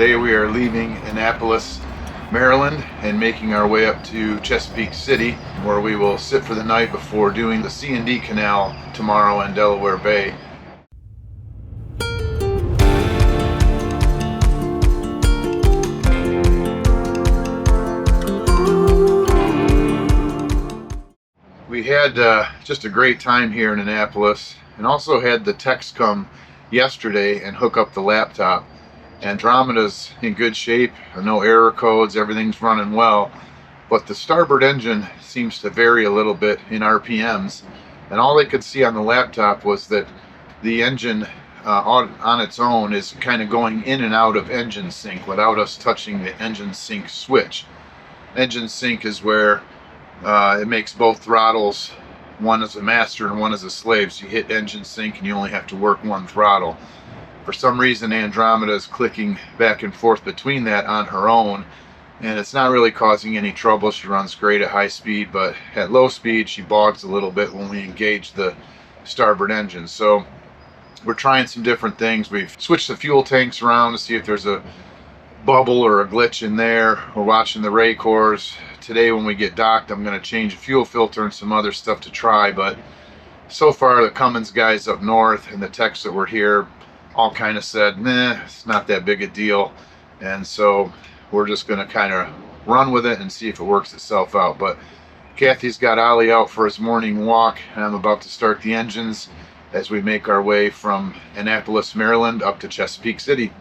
Today we are leaving Annapolis, Maryland and making our way up to Chesapeake City, where we will sit for the night before doing the C&D Canal tomorrow in Delaware Bay. We had just a great time here in Annapolis, and also had the techs come yesterday and hook up the laptop. Andromeda's in good shape, no error codes, everything's running well, but the starboard engine seems to vary a little bit in RPMs, and all they could see on the laptop was that the engine on its own is kind of going in and out of engine sync without us touching the engine sync switch. Engine sync is where it makes both throttles, one as a master and one as a slave, so you hit engine sync and you only have to work one throttle. For some reason Andromeda is clicking back and forth between that on her own, and it's not really causing any trouble. She runs great at high speed, but at low speed she bogs a little bit when we engage the starboard engine. So we're trying some different things. We've switched the fuel tanks around to see if there's a bubble or a glitch in there. We're watching the ray cores. Today when we get docked, I'm going to change a fuel filter and some other stuff to try, but so far the Cummins guys up north and the techs that were here all kind of said, nah, it's not that big a deal, and so we're just going to kind of run with it and see if it works itself out. But Kathy's got Ollie out for his morning walk, and I'm about to start the engines as we make our way from Annapolis, Maryland up to Chesapeake City.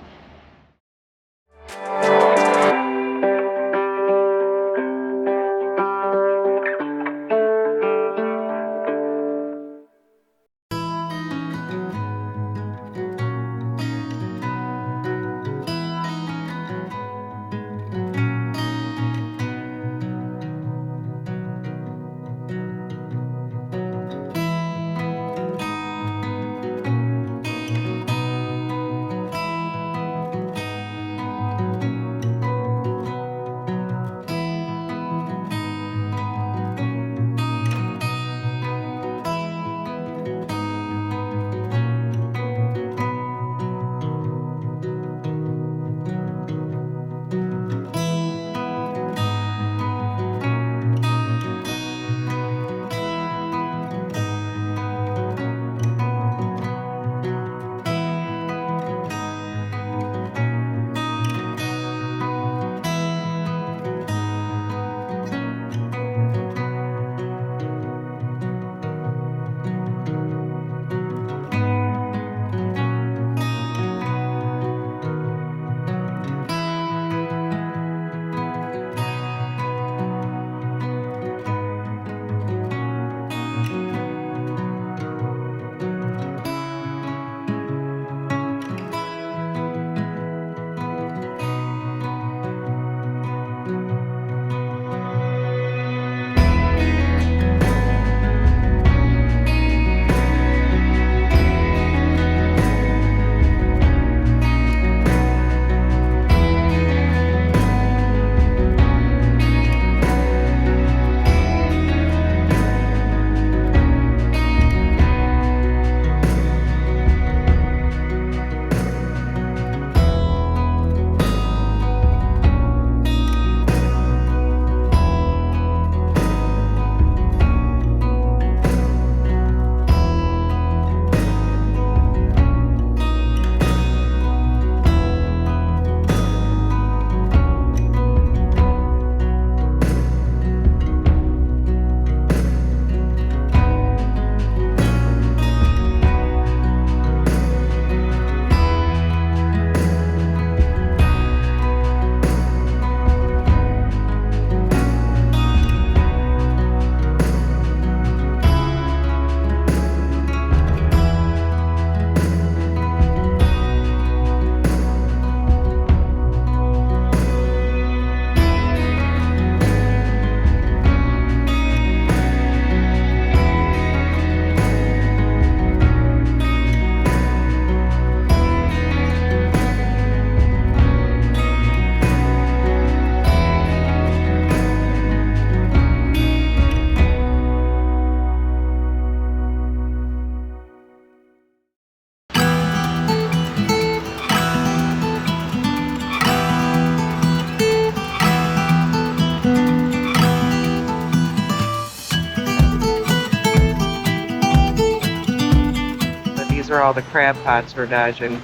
Those are all the crab pots we're dodging.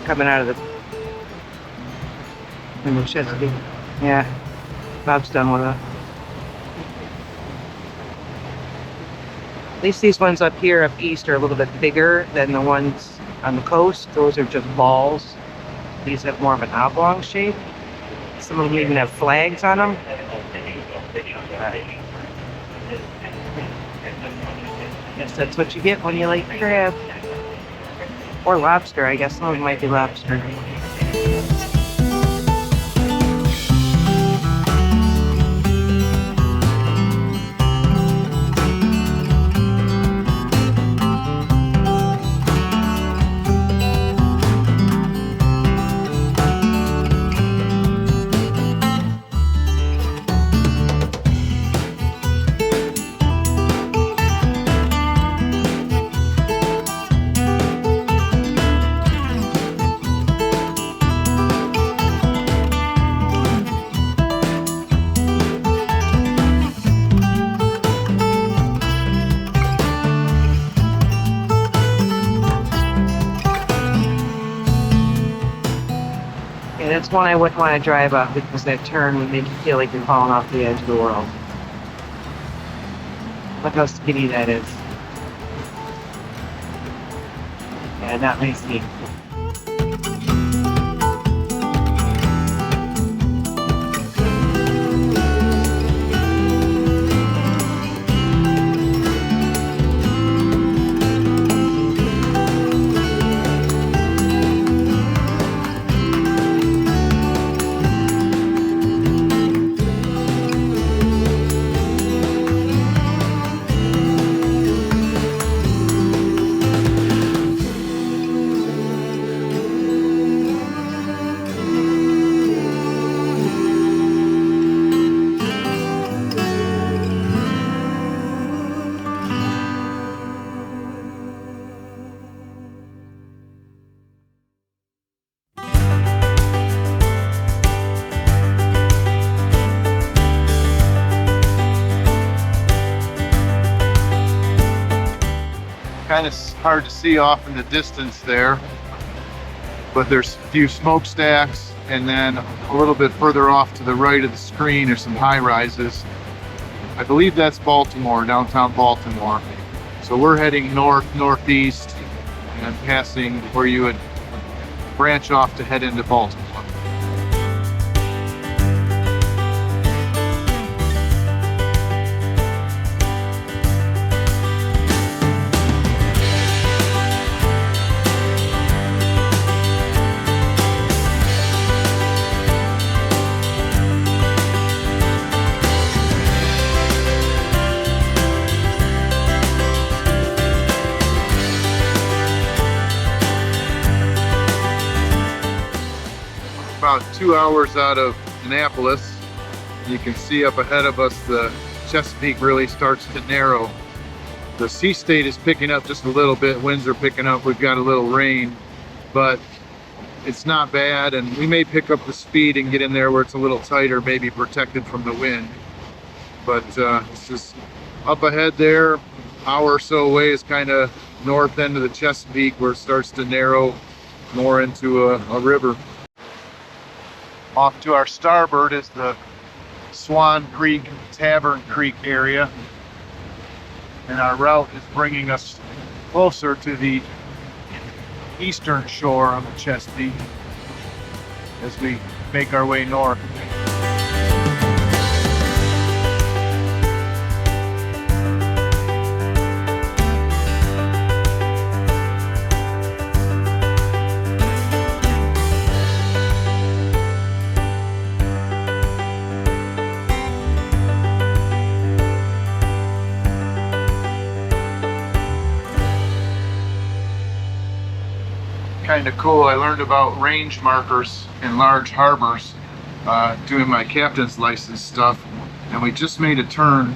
Coming out of the Chesapeake. Yeah, Bob's done with it. At least these ones up here, up east, are a little bit bigger than the ones on the coast. Those are just balls. These have more of an oblong shape. Some of them even have flags on them. Guess that's what you get when you like crab. Or lobster, I guess. Some of them might be lobster. That's one I wouldn't want to drive up because that turn would make you feel like you're falling off the edge of the world. Look how skinny that is. Yeah, not my speed. Kind of hard to see off in the distance there, but there's a few smokestacks, and then a little bit further off to the right of the screen are some high rises. I believe that's Baltimore, downtown Baltimore. So we're heading northeast and passing where you would branch off to head into Baltimore. About 2 hours out of Annapolis. You can see up ahead of us the Chesapeake really starts to narrow. The sea state is picking up just a little bit, winds are picking up, we've got a little rain, but it's not bad, and we may pick up the speed and get in there where it's a little tighter, maybe protected from the wind. But it's just up ahead there, hour or so away is kind of north end of the Chesapeake where it starts to narrow more into a river. Off to our starboard is the Swan Creek, Tavern Creek area, and our route is bringing us closer to the eastern shore of the Chesapeake as we make our way north. Kind of cool. I learned about range markers in large harbors doing my captain's license stuff, and we just made a turn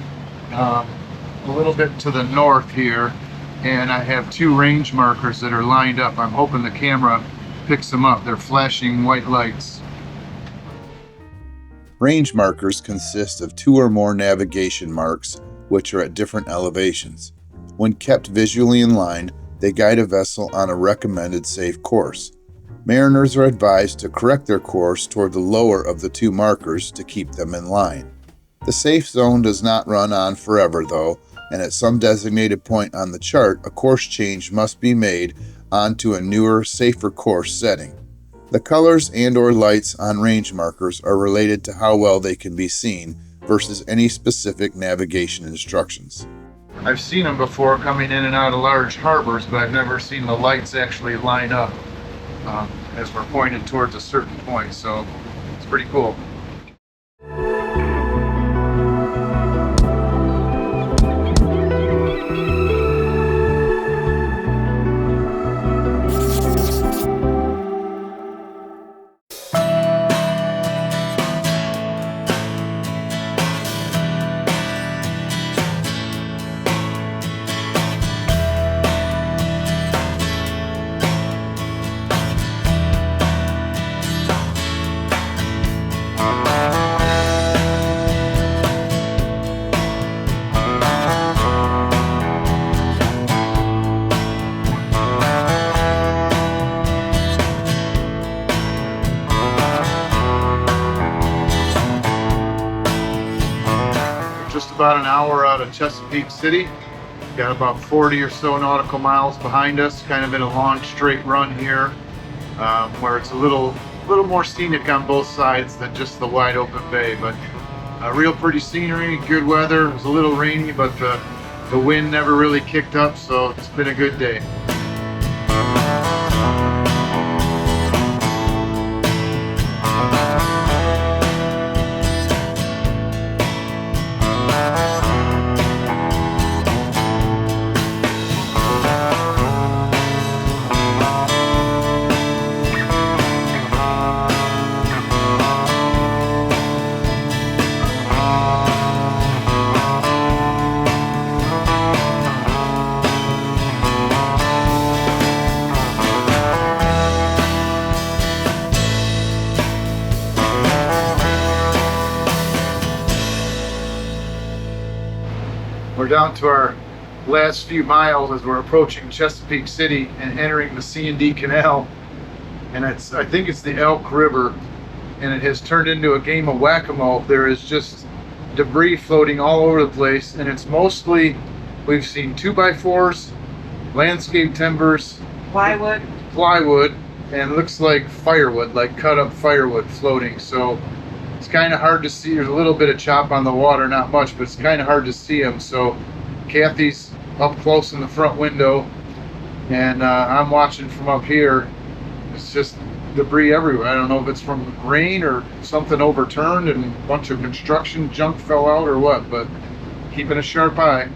a little bit to the north here, and I have 2 range markers that are lined up. I'm hoping the camera picks them up. They're flashing white lights. Range markers consist of 2 or more navigation marks which are at different elevations. When kept visually in line, they guide a vessel on a recommended safe course. Mariners are advised to correct their course toward the lower of the two markers to keep them in line. The safe zone does not run on forever though, and at some designated point on the chart, a course change must be made onto a newer, safer course setting. The colors and/or lights on range markers are related to how well they can be seen versus any specific navigation instructions. I've seen them before coming in and out of large harbors, but I've never seen the lights actually line up as we're pointed towards a certain point, so it's pretty cool. Just about an hour out of Chesapeake City. Got about 40 or so nautical miles behind us, kind of in a long straight run here, where it's a little more scenic on both sides than just the wide open bay. But real pretty scenery, good weather. It was a little rainy, but the wind never really kicked up, so it's been a good day. We're down to our last few miles as we're approaching Chesapeake City and entering the C&D Canal. And I think it's the Elk River, and it has turned into a game of whack-a-mole. There is just debris floating all over the place, and it's mostly, we've seen 2x4s, landscape timbers, plywood, and looks like firewood, like cut up firewood floating. So it's kind of hard to see. There's a little bit of chop on the water, not much, but it's kind of hard to see them. So Kathy's up close in the front window, and I'm watching from up here. It's just debris everywhere. I don't know if it's from rain or something overturned and a bunch of construction junk fell out or what, but keeping a sharp eye.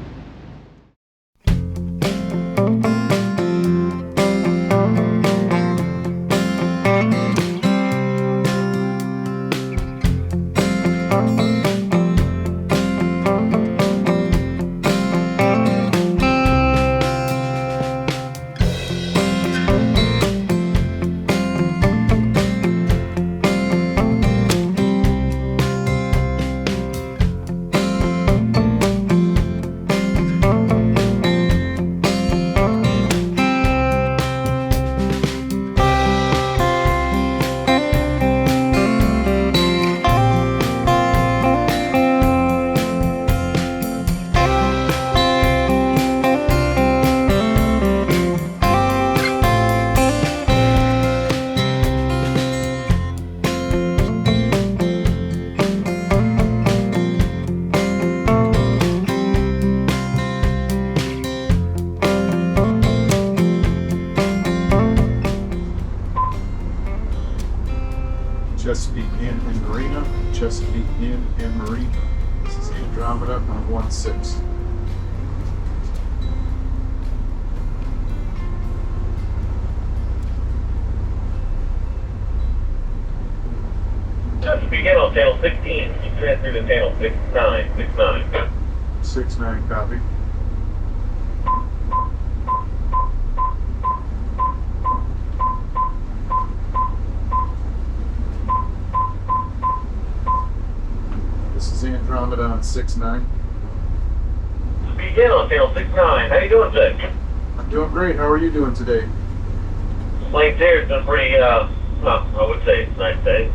Chesapeake Inn and Marina, Chesapeake Inn and Marina. This is Andromeda on 16. Chesapeake Inn on channel 16. You transfer to channel 6969. 69, copy. This is Andromeda on 69. Chesapeake begin on channel 69. How you doing today? I'm doing great. How are you doing today? Plains here has been pretty, well, I would say it's a nice day.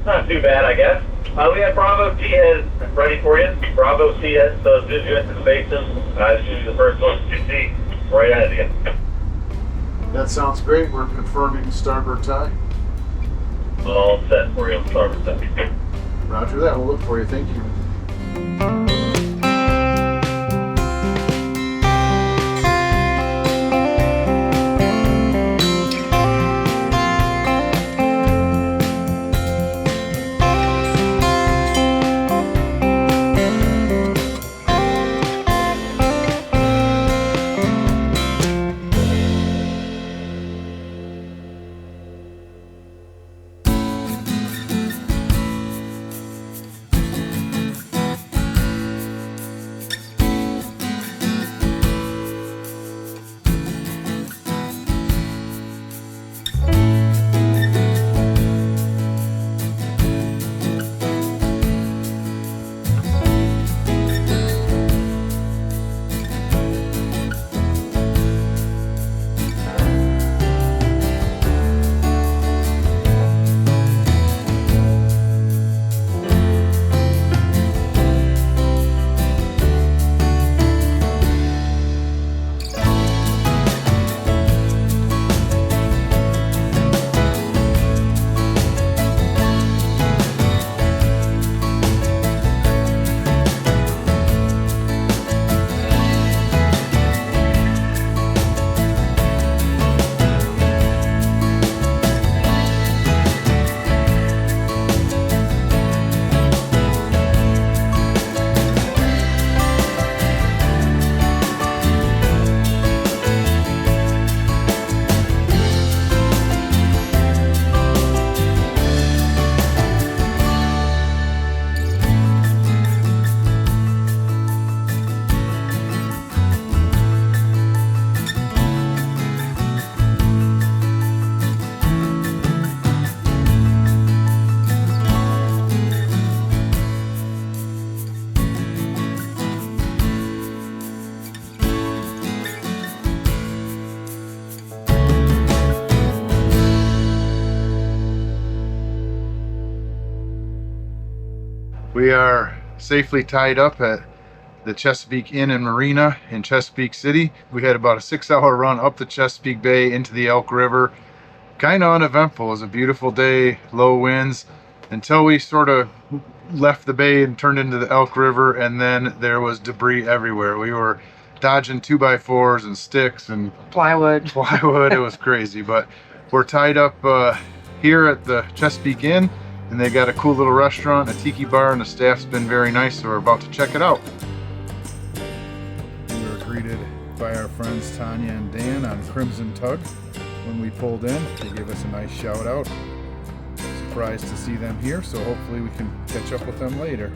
Not too bad, I guess. We have Bravo T-head ready for you. Bravo T-head, so as soon as you enter the basin, this should be the first one you see right ahead of you. That sounds great. We're confirming starboard tie. All set for you on starboard side. Roger that. We'll look for you. Thank you. We are safely tied up at the Chesapeake Inn and Marina in Chesapeake City. We had about a 6-hour run up the Chesapeake Bay into the Elk River. Kind of uneventful. It was a beautiful day, low winds, until we sort of left the bay and turned into the Elk River, and then there was debris everywhere. We were dodging 2x4s and sticks and Plywood. It was crazy, but we're tied up here at the Chesapeake Inn, and they got a cool little restaurant, a tiki bar, and the staff's been very nice, so we're about to check it out. We were greeted by our friends Tanya and Dan on Crimson Tug. When we pulled in, they gave us a nice shout out. Surprised to see them here, so hopefully we can catch up with them later.